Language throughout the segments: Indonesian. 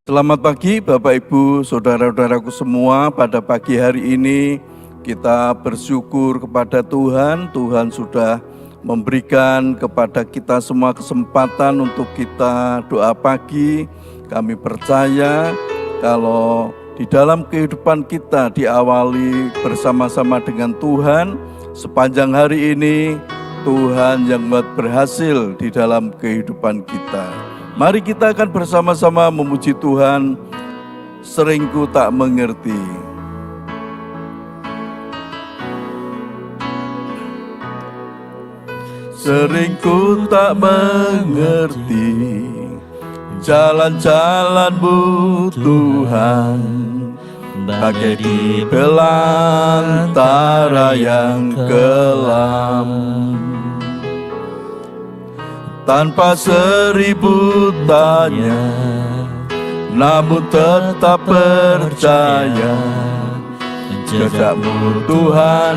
Selamat pagi Bapak Ibu, Saudara-saudaraku semua. Pada pagi hari ini kita bersyukur kepada Tuhan. Tuhan sudah memberikan kepada kita semua kesempatan untuk kita doa pagi. Kami percaya kalau di dalam kehidupan kita diawali bersama-sama dengan Tuhan, sepanjang hari ini Tuhan yang berhasil di dalam kehidupan kita. Mari kita akan bersama-sama memuji Tuhan, seringku tak mengerti. Seringku tak mengerti jalan-jalan-Mu Tuhan, bagai di belantara yang kelam. Tanpa seribu tanya, namun tetap percaya, jejak-Mu Tuhan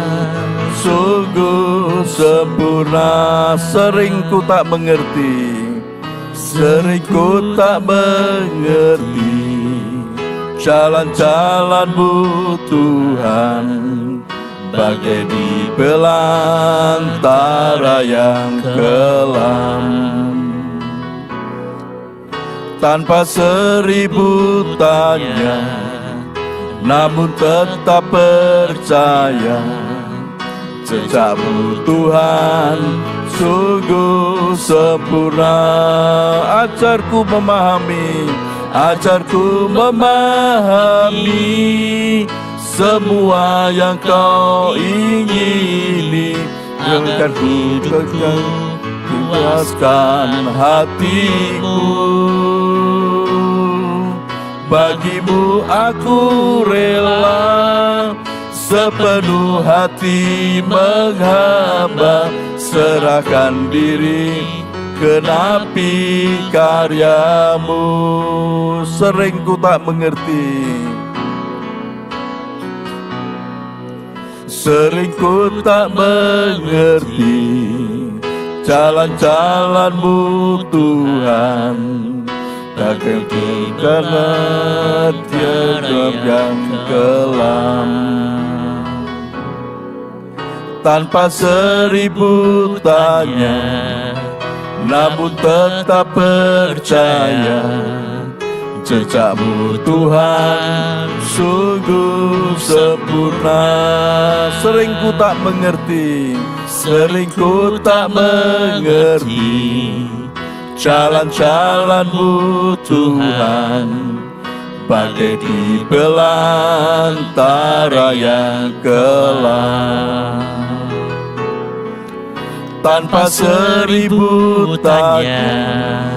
sungguh sempurna. Seringku tak mengerti, seringku tak mengerti jalan-jalan-Mu Tuhan, bagai di belantara yang kelam. Tanpa seribu tanya, namun tetap percaya, jejak-Mu Tuhan sungguh sempurna. Ajarku memahami, ajarku memahami semua yang Kau ingini, agar hidupku puaskan hatiku. Bagimu aku rela sepenuh hati menghamba, serahkan diri genapi karya-Mu. Seringku tak mengerti, seringku tak mengerti jalan-jalan-Mu Tuhan, bagai di dalam yang kelam. Tanpa seribu tanya, namun tetap percaya, jejak-Mu Tuhan sungguh sempurna. Seringku tak mengerti, seringku tak mengerti jalan-jalan-Mu Tuhan, bagai di belantara yang kelam. Tanpa seribu tanya,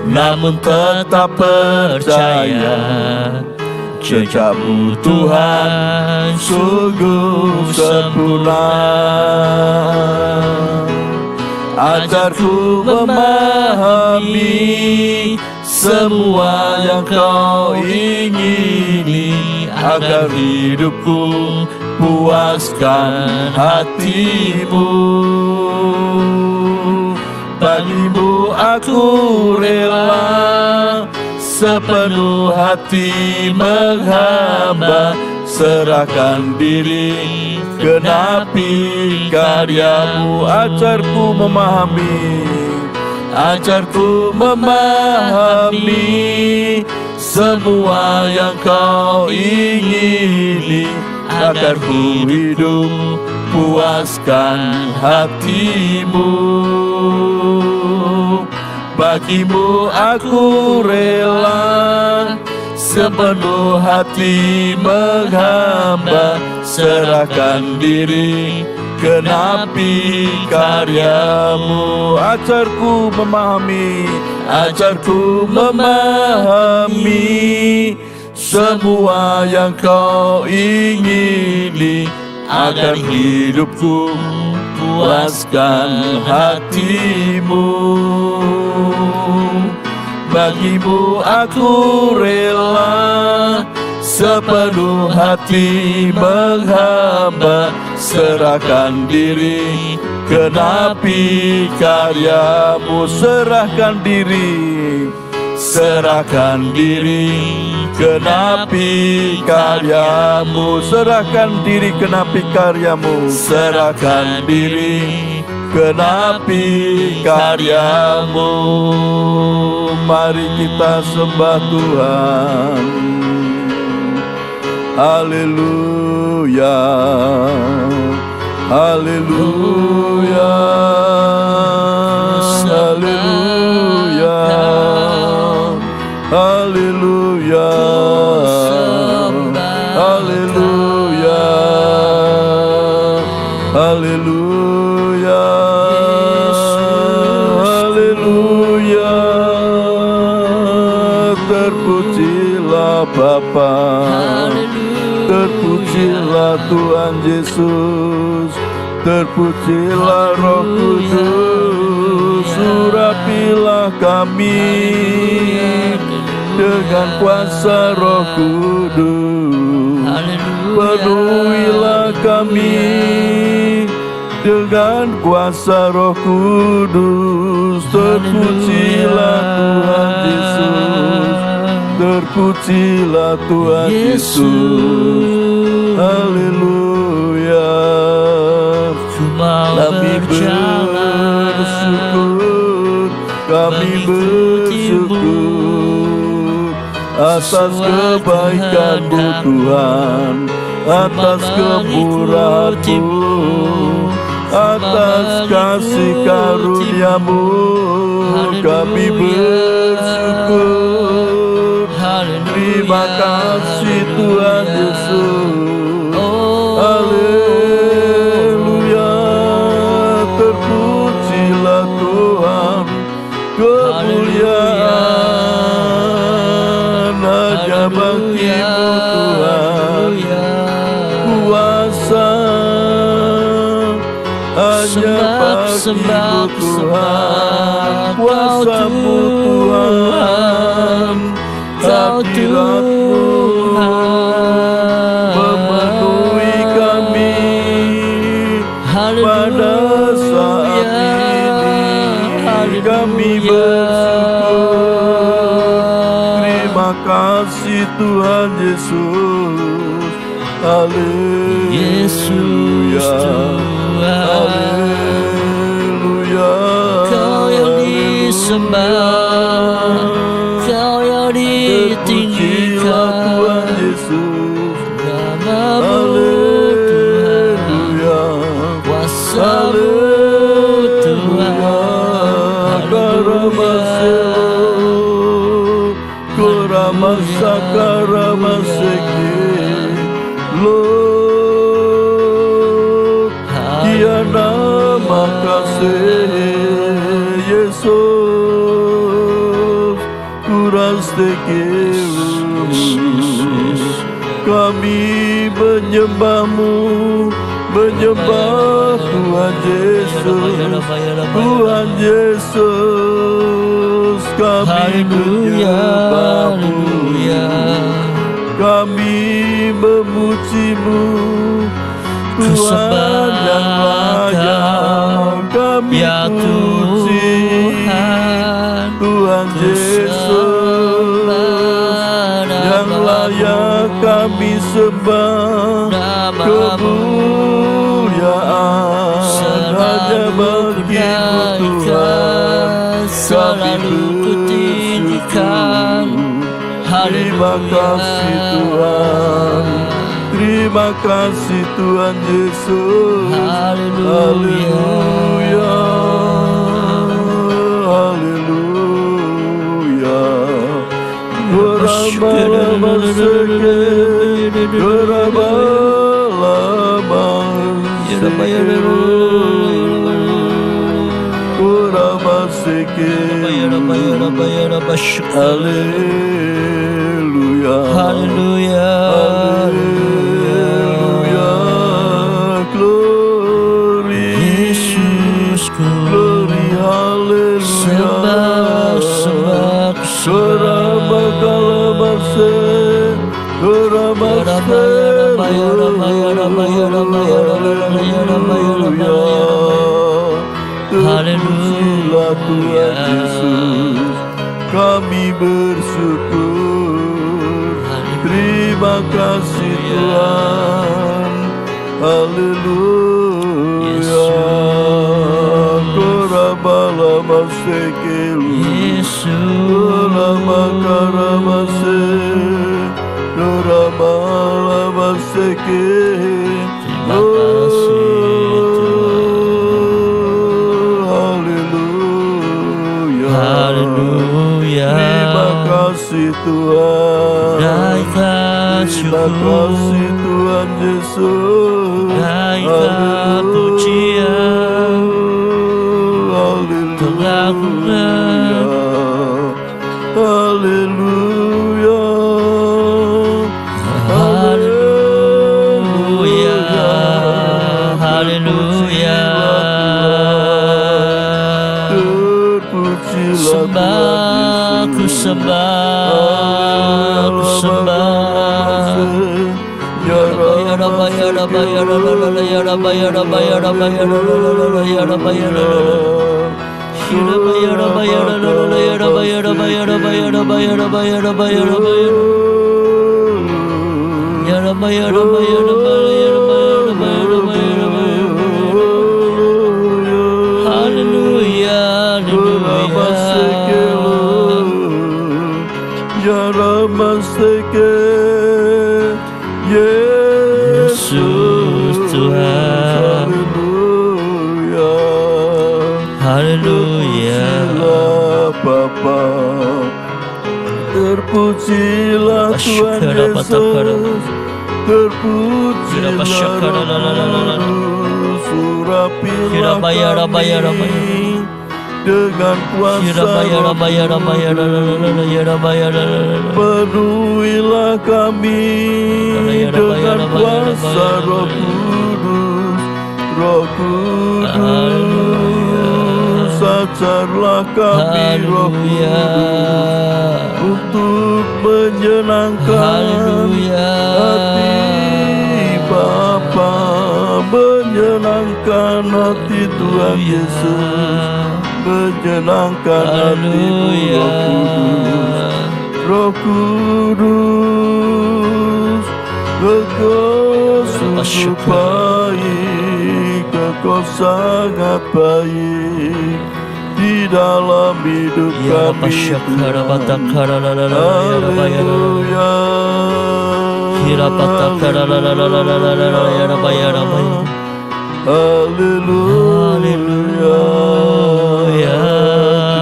namun tetap percaya, jejak-Mu Tuhan sungguh sempurna. Ajarku memahami semua yang Kau ingini, agar hidupku puaskan hati-Mu. Bagimu aku rela sepenuh hati menghamba, serahkan diri genapi karya-Mu. Ajarku memahami, ajarku memahami semua yang Kau ingini, agar ku hidup puaskan hati-Mu. Bagimu aku rela sepenuh hati menghamba, serahkan diri genapi karya-Mu. Ajarku memahami, ajarku memahami semua yang Kau ingini, agar hidupku puaskan hati-Mu. Bagimu aku rela sepenuh hati menghamba, serahkan diri genapi karya-Mu. Serahkan diri serahkan diri genapi karyamu, serahkan diri genapi karyamu, serahkan diri genapi karyamu. Mari kita sembah Tuhan. Haleluya, haleluya, haleluya, haleluya, haleluya, haleluya, haleluya. Terpujilah Bapa, terpujilah Tuhan Yesus, terpujilah Roh Kudus. Urapilah kami dengan kuasa Roh Kudus, penuhilah kami dengan kuasa Roh Kudus. Terpujilah Tuhan Yesus, terpujilah Tuhan Yesus. Haleluya. Kami bersyukur, kami bersyukur atas kebaikan-Mu Tuhan, atas kemurahan-Mu, atas kasih karunia-Mu. Kami bersyukur. Terima kasih Tuhan Yesus. Haleluya. Terpujilah Tuhan. Kemuliaan hanya bagi-Mu Tuhan. Kuasa hanya bagi-Mu Tuhan. Kuasa-Mu Tuhan, hadirat-Mu memenuhi kami pada saat ini. Kami bersyukur. Terima kasih Tuhan Yesus. Haleluya, haleluya. Kau yang disembah, Kau yang ditinggikan, Tuhan Yesus. Nama-Mu Tuhan, kuasa-Mu Tuhan. Terima kasih Yesus, kami menyembah-Mu, menyembah Tuhan Yesus, Tuhan Yesus. Kami menyembah-Mu, kami memuji-Mu, Tuhan yang layak kami puji. Tuhan Yesus yang layak kami sembah. Kemuliaan hanya bagi-Mu Tuhan, kami bersyukur. Terima kasih Tuhan, terima kasih Tuhan Yesus. Haleluya, haleluya. Haleluya, Haleluya, haleluya. Glory Yesus, glory, haleluya. Haleluya, Tuhan Yesus, kami bersyukur. Terima kasih Tuhan. Haleluya. Korabala sekelu. Yesus. Lama karamase. Korabala sekelu. Terima kasih Haleluya. Haleluya. Terima kasih Tuhan. Naikkan Terima syukur, kasih Tuhan Yesus. naikkan pujian, pengagungan. Haleluya. Haleluya. Haleluya. Terpujilah Sembah, ku sembah, ku sembah. Ya Rabbi, ya Rabbi, ya Rabbi, ya Rabbi, ya Rabbi, ya Rabbi, ya Rabbi, ya Rabbi, ya Yesus Tuhan. Haleluya. Bapa, terpujilah Tuhan Yesus, terpujilah surapilah kami dengan kuasa penuhilah kami dengan kuasa Roh Kudus, Roh Kudus, ajarlah kami Roh Kudus untuk menyenangkan hati Bapa, menyenangkan hati Tuhan Yesus, menyenangkan hati Roh Kudus. Engkau sungguh baik, Engkau sangat baik di dalam hidup kami. Haleluya. Haleluya.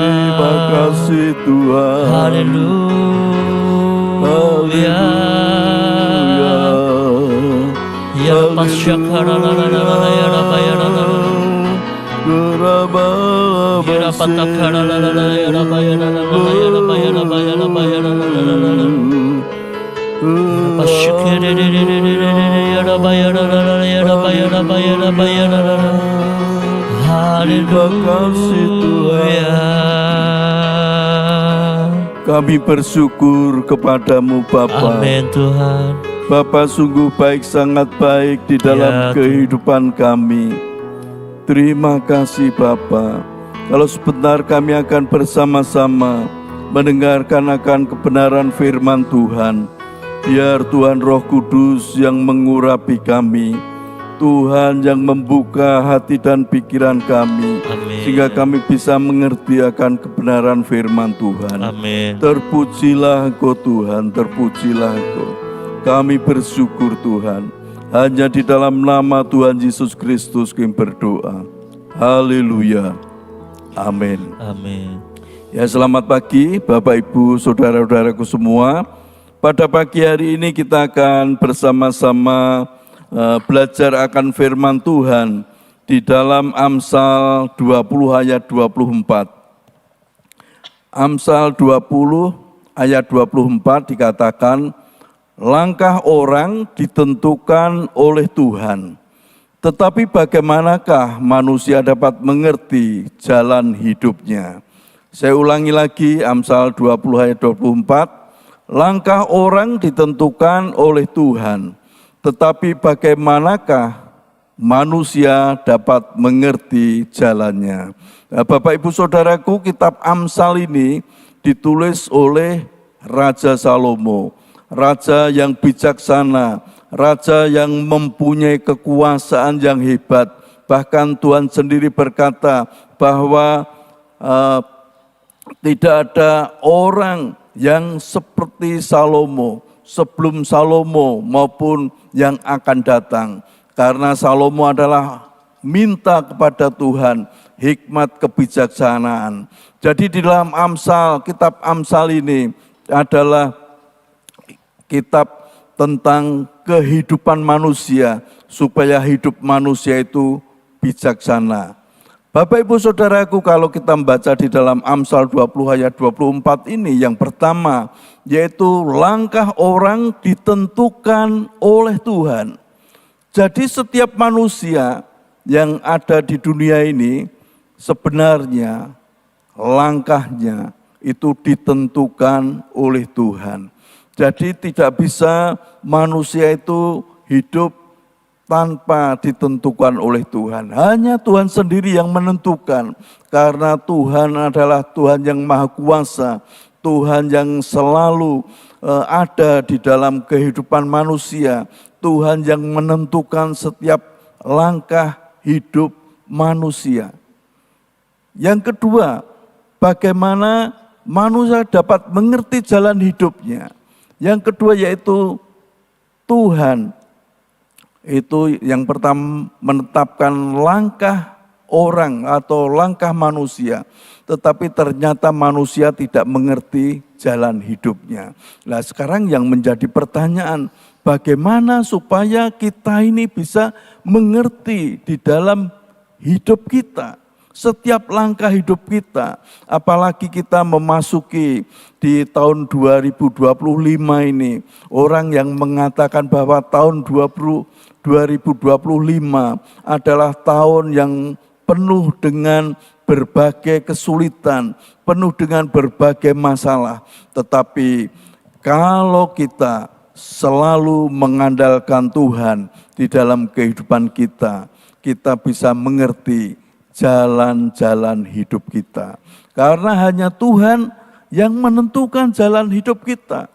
Terima kasih Tuhan. Haleluya. Ya Rabbi, kami bersyukur kepadamu Bapa. Amin Tuhan. Bapa sungguh baik, sangat baik di dalam kehidupan kami. Terima kasih Bapa. Kalau sebentar kami akan bersama-sama mendengarkan akan kebenaran firman Tuhan. Biar Tuhan Roh Kudus yang mengurapi kami, Tuhan yang membuka hati dan pikiran kami, Amin. sehingga kami bisa mengerti akan kebenaran firman Tuhan. Amin. Terpujilah Engkau Tuhan, terpujilah Engkau. Kami bersyukur Tuhan. Hanya di dalam nama Tuhan Yesus Kristus kami berdoa. Haleluya. Amin. Amin. Ya, selamat pagi Bapak Ibu Saudara-saudaraku semua. Pada pagi hari ini kita akan bersama-sama belajar akan firman Tuhan di dalam Amsal 20 ayat 24. Amsal 20 ayat 24 dikatakan, langkah orang ditentukan oleh Tuhan, tetapi bagaimanakah manusia dapat mengerti jalan hidupnya? Saya ulangi lagi, Amsal 20 ayat 24. Langkah orang ditentukan oleh Tuhan, tetapi bagaimanakah manusia dapat mengerti jalannya? Nah, Bapak Ibu Saudaraku, kitab Amsal ini ditulis oleh Raja Salomo, raja yang bijaksana, raja yang mempunyai kekuasaan yang hebat. Bahkan Tuhan sendiri berkata bahwa tidak ada orang yang seperti Salomo, sebelum Salomo maupun yang akan datang. Karena Salomo adalah minta kepada Tuhan hikmat kebijaksanaan. Jadi di dalam Amsal, kitab Amsal ini adalah kitab tentang kehidupan manusia, supaya hidup manusia itu bijaksana. Bapak Ibu Saudaraku, kalau kita membaca di dalam Amsal 20 ayat 24 ini, yang pertama yaitu langkah orang ditentukan oleh Tuhan. Jadi setiap manusia yang ada di dunia ini sebenarnya langkahnya itu ditentukan oleh Tuhan. Jadi tidak bisa manusia itu hidup tanpa ditentukan oleh Tuhan. Hanya Tuhan sendiri yang menentukan, karena Tuhan adalah Tuhan yang Maha Kuasa, Tuhan yang selalu ada di dalam kehidupan manusia, Tuhan yang menentukan setiap langkah hidup manusia. Yang kedua, bagaimana manusia dapat mengerti jalan hidupnya. Yang kedua yaitu Tuhan. Itu yang pertama menetapkan langkah orang atau langkah manusia. Tetapi ternyata manusia tidak mengerti jalan hidupnya. Nah sekarang yang menjadi pertanyaan, bagaimana supaya kita ini bisa mengerti di dalam hidup kita, setiap langkah hidup kita, apalagi kita memasuki di tahun 2025 ini, orang yang mengatakan bahwa tahun 2025 adalah tahun yang penuh dengan berbagai kesulitan, penuh dengan berbagai masalah. Tetapi kalau kita selalu mengandalkan Tuhan di dalam kehidupan kita, kita bisa mengerti jalan-jalan hidup kita. Karena hanya Tuhan yang menentukan jalan hidup kita.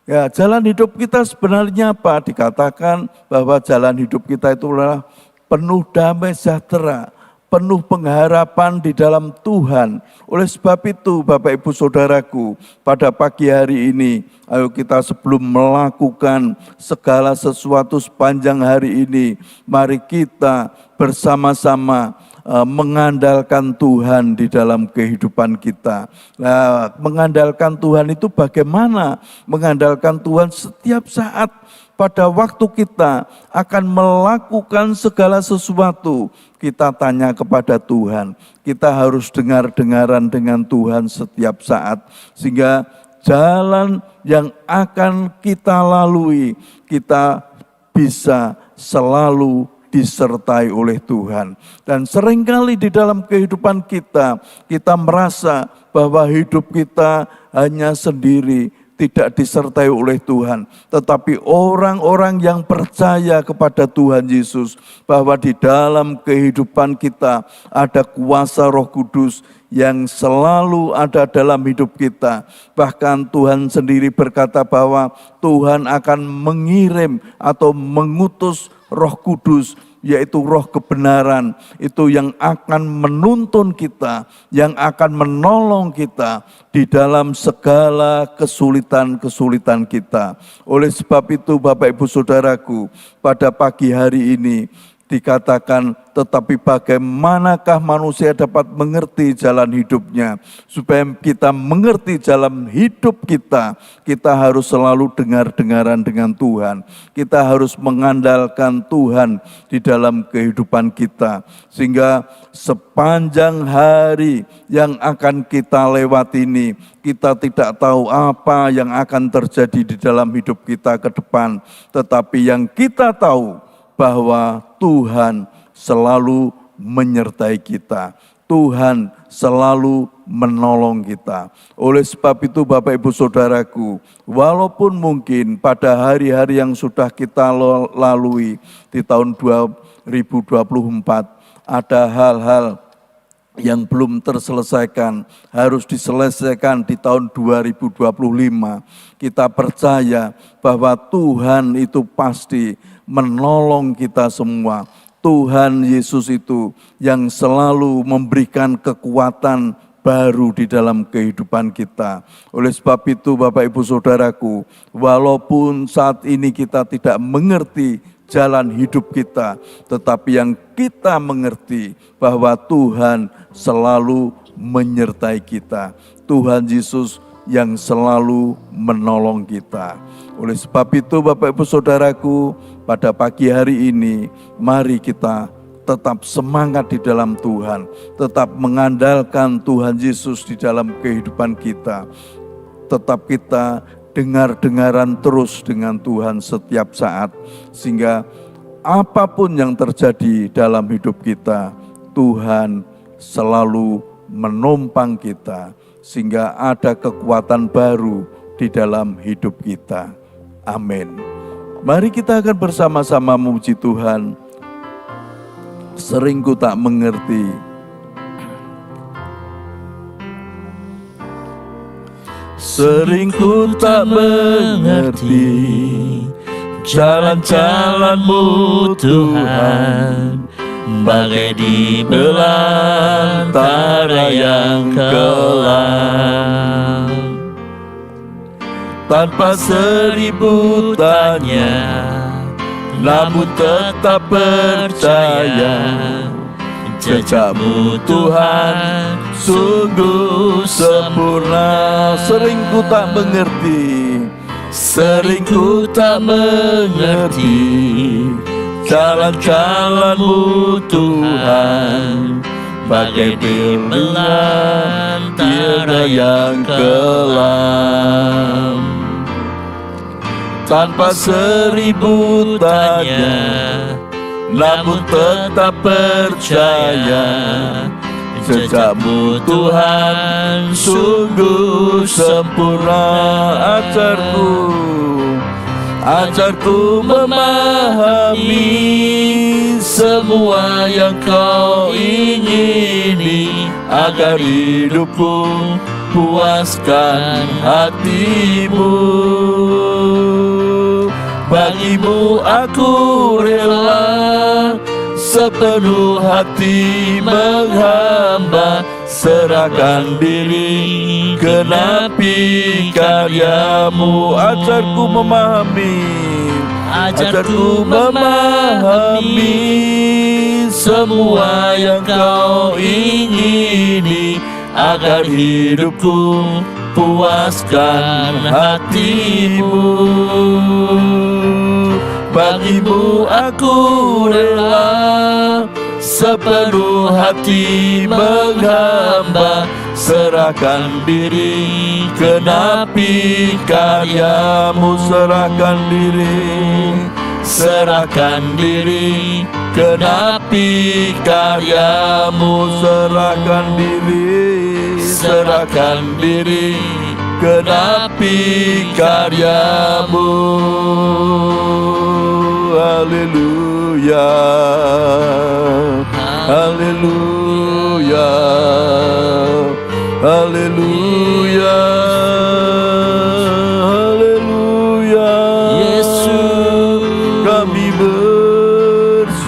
Ya, jalan hidup kita sebenarnya apa? Dikatakan bahwa jalan hidup kita itu adalah penuh damai sejahtera, penuh pengharapan di dalam Tuhan. Oleh sebab itu, Bapak Ibu Saudaraku, pada pagi hari ini, ayo kita sebelum melakukan segala sesuatu sepanjang hari ini, mari kita bersama-sama mengandalkan Tuhan di dalam kehidupan kita. Nah, mengandalkan Tuhan itu bagaimana? Mengandalkan Tuhan setiap saat. Pada waktu kita akan melakukan segala sesuatu, kita tanya kepada Tuhan. Kita harus dengar-dengaran dengan Tuhan setiap saat. Sehingga jalan yang akan kita lalui, kita bisa selalu disertai oleh Tuhan. Dan seringkali di dalam kehidupan kita, kita merasa bahwa hidup kita hanya sendiri, tidak disertai oleh Tuhan. Tetapi orang-orang yang percaya kepada Tuhan Yesus, bahwa di dalam kehidupan kita ada kuasa Roh Kudus yang selalu ada dalam hidup kita. Bahkan Tuhan sendiri berkata bahwa Tuhan akan mengirim atau mengutus Roh Kudus, yaitu roh kebenaran, itu yang akan menuntun kita, yang akan menolong kita di dalam segala kesulitan-kesulitan kita. Oleh sebab itu Bapak Ibu Saudaraku, pada pagi hari ini dikatakan, tetapi bagaimanakah manusia dapat mengerti jalan hidupnya? Supaya kita mengerti jalan hidup kita, kita harus selalu dengar-dengaran dengan Tuhan. Kita harus mengandalkan Tuhan di dalam kehidupan kita. Sehingga sepanjang hari yang akan kita lewati ini, kita tidak tahu apa yang akan terjadi di dalam hidup kita ke depan. Tetapi yang kita tahu, bahwa Tuhan selalu menyertai kita. Tuhan selalu menolong kita. Oleh sebab itu Bapak Ibu Saudaraku, walaupun mungkin pada hari-hari yang sudah kita lalui di tahun 2024, ada hal-hal yang belum terselesaikan harus diselesaikan di tahun 2025. Kita percaya bahwa Tuhan itu pasti menolong kita semua. Tuhan Yesus itu yang selalu memberikan kekuatan baru di dalam kehidupan kita. Oleh sebab itu Bapak Ibu Saudaraku, walaupun saat ini kita tidak mengerti jalan hidup kita, tetapi yang kita mengerti bahwa Tuhan selalu menyertai kita. Tuhan Yesus yang selalu menolong kita. Oleh sebab itu Bapak Ibu Saudaraku, pada pagi hari ini mari kita tetap semangat di dalam Tuhan, tetap mengandalkan Tuhan Yesus di dalam kehidupan kita. Tetap kita dengar-dengaran terus dengan Tuhan setiap saat, sehingga apapun yang terjadi dalam hidup kita, Tuhan selalu menopang kita, sehingga ada kekuatan baru di dalam hidup kita. Amin. Mari kita akan bersama-sama memuji Tuhan. Sering ku tak mengerti, sering ku tak mengerti jalan-jalan-Mu Tuhan, bagai di belantara yang kelam. Tanpa seribu tanya, namun tetap percaya, jejak-Mu Tuhan sungguh sempurna. Sering ku tak mengerti, sering ku tak mengerti jalan-jalan-Mu Tuhan, bagai di belantara yang kelam. Tanpa seribu tanya, namun tetap percaya, jejak-Mu Tuhan sungguh sempurna. Ajarku memahami semua yang Kau ingini, agar hidupku puaskan hati-Mu. Bagimu aku rela sepenuh hati menghamba, serahkan diri genapi karya-Mu. Ajarku memahami semua yang Kau ingini, agar hidupku puaskan hati-Mu. Bagimu aku rela sepenuh hati menghamba, serahkan diri genapi karya-Mu. Serahkan diri genapi karya-Mu. Serahkan diri genapi karya-Mu. Haleluya, haleluya, haleluya, haleluya. Yesus, kami bersyukur.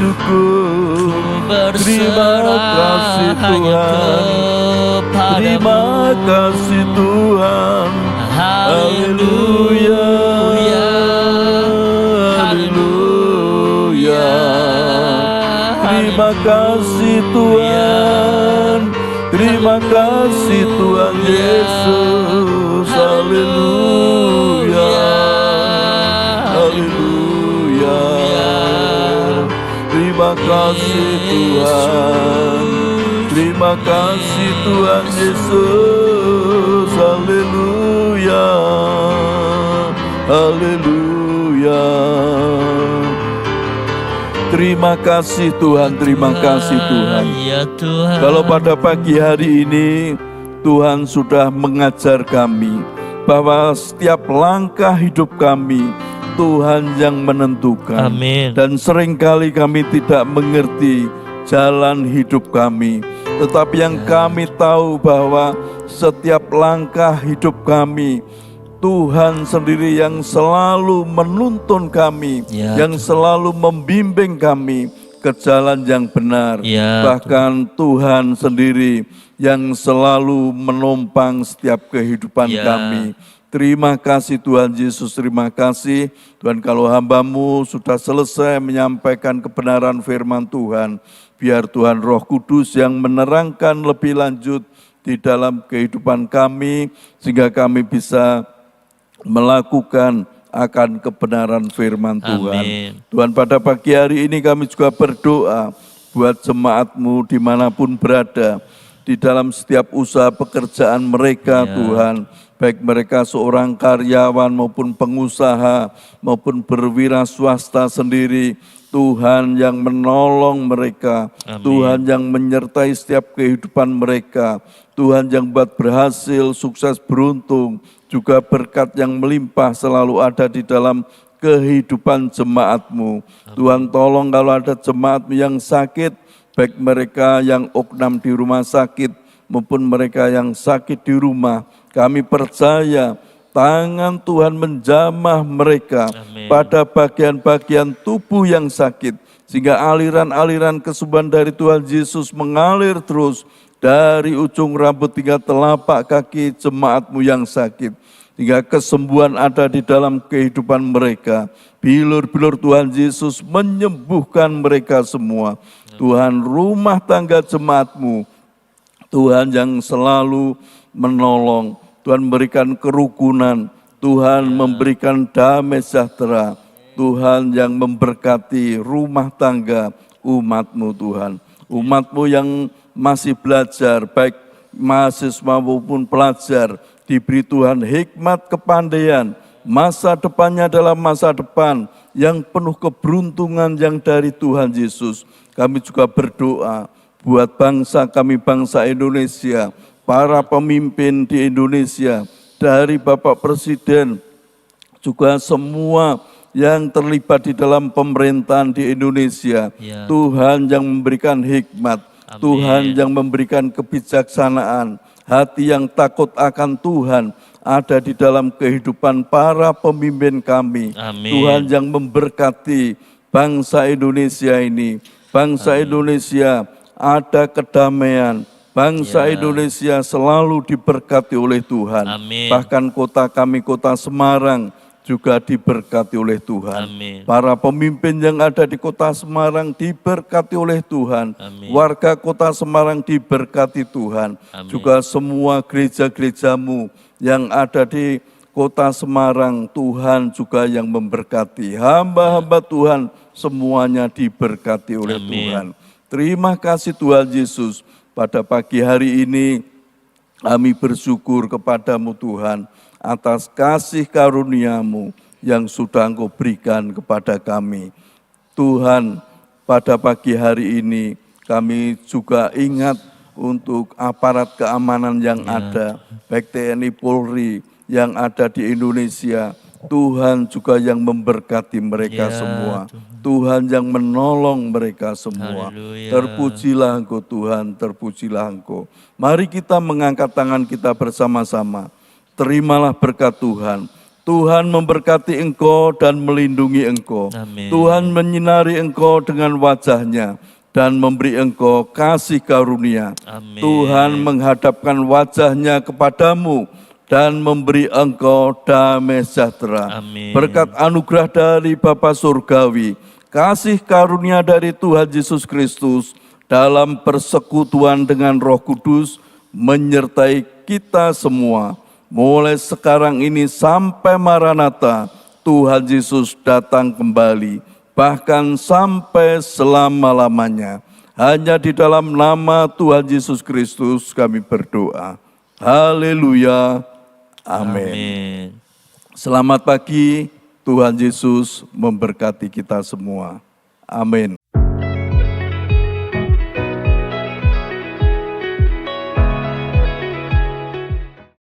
Terima kasih Tuhan, terima kasih Tuhan. Haleluya, haleluya. Terima kasih Tuhan, terima kasih Tuhan Yesus. Haleluya, haleluya. Terima kasih Tuhan, terima kasih Tuhan Yesus. Haleluya, haleluya. Terima kasih Tuhan, terima kasih Tuhan. Kalau pada pagi hari ini Tuhan sudah mengajar kami bahwa setiap langkah hidup kami Tuhan yang menentukan. Amin. Dan seringkali kami tidak mengerti jalan hidup kami, tetapi yang kami tahu bahwa setiap langkah hidup kami, Tuhan sendiri yang selalu menuntun kami, Ya, yang selalu membimbing kami ke jalan yang benar. Ya, Bahkan Tuhan sendiri yang selalu menopang setiap kehidupan Ya. kami. Terima kasih Tuhan Yesus, terima kasih Tuhan, kalau hamba-Mu sudah selesai menyampaikan kebenaran firman Tuhan, biar Tuhan Roh Kudus yang menerangkan lebih lanjut di dalam kehidupan kami, sehingga kami bisa melakukan akan kebenaran firman Tuhan. Amin. Tuhan, pada pagi hari ini kami juga berdoa buat jemaat-Mu dimanapun berada, di dalam setiap usaha pekerjaan mereka, Ya. Tuhan, baik mereka seorang karyawan maupun pengusaha maupun berwira swasta sendiri, Tuhan yang menolong mereka, Amin. Tuhan yang menyertai setiap kehidupan mereka, Tuhan yang buat berhasil, sukses, beruntung, juga berkat yang melimpah selalu ada di dalam kehidupan jemaat-Mu. Tuhan, tolong kalau ada jemaat-Mu yang sakit, baik mereka yang oknam di rumah sakit maupun mereka yang sakit di rumah, kami percaya tangan Tuhan menjamah mereka Amin. pada bagian-bagian tubuh yang sakit, sehingga aliran-aliran kesembuhan dari Tuhan Yesus mengalir terus dari ujung rambut hingga telapak kaki jemaat-Mu yang sakit, hingga kesembuhan ada di dalam kehidupan mereka. Bilur-bilur Tuhan Yesus menyembuhkan mereka semua. Tuhan, rumah tangga jemaat-Mu, Tuhan yang selalu menolong, Tuhan memberikan kerukunan, Tuhan memberikan damai sejahtera, Tuhan yang memberkati rumah tangga umat-Mu, Tuhan. Umat-Mu yang masih belajar, baik mahasiswa maupun pelajar, diberi Tuhan hikmat kepandaian, masa depannya adalah masa depan yang penuh keberuntungan yang dari Tuhan Yesus. Kami juga berdoa buat bangsa kami, bangsa Indonesia, para pemimpin di Indonesia, dari Bapak Presiden, juga semua yang terlibat di dalam pemerintahan di Indonesia. Ya. Tuhan yang memberikan hikmat, Amin. Tuhan yang memberikan kebijaksanaan, hati yang takut akan Tuhan ada di dalam kehidupan para pemimpin kami. Amin. Tuhan yang memberkati bangsa Indonesia ini. Bangsa Indonesia ada kedamaian. Bangsa Ya. Indonesia selalu diberkati oleh Tuhan. Amin. Bahkan kota kami, kota Semarang, juga diberkati oleh Tuhan. Amin. Para pemimpin yang ada di kota Semarang diberkati oleh Tuhan. Amin. Warga kota Semarang diberkati Tuhan. Amin. Juga semua gereja-gereja-Mu yang ada di kota Semarang, Tuhan juga yang memberkati. Hamba-hamba Tuhan semuanya diberkati oleh Amin. Tuhan. Terima kasih Tuhan Yesus. Pada pagi hari ini kami bersyukur kepadamu Tuhan, atas kasih karunia-Mu yang sudah Engkau berikan kepada kami. Tuhan, pada pagi hari ini kami juga ingat untuk aparat keamanan yang ada, baik TNI Polri yang ada di Indonesia. Tuhan juga yang memberkati mereka Ya, semua. Tuhan yang menolong mereka semua. Haleluya. Terpujilah Engkau Tuhan, terpujilah Engkau. Mari kita mengangkat tangan kita bersama-sama. Terimalah berkat Tuhan. Tuhan memberkati engkau dan melindungi engkau. Amin. Tuhan menyinari engkau dengan wajah-Nya dan memberi engkau kasih karunia. Amin. Tuhan menghadapkan wajah-Nya kepadamu dan memberi engkau damai sejahtera. Amin. Berkat anugerah dari Bapa Surgawi, kasih karunia dari Tuhan Yesus Kristus dalam persekutuan dengan Roh Kudus menyertai kita semua. Mulai sekarang ini sampai Maranatha, Tuhan Yesus datang kembali, bahkan sampai selama-lamanya. Hanya di dalam nama Tuhan Yesus Kristus kami berdoa. Haleluya. Amin. Amin. Selamat pagi, Tuhan Yesus memberkati kita semua. Amin.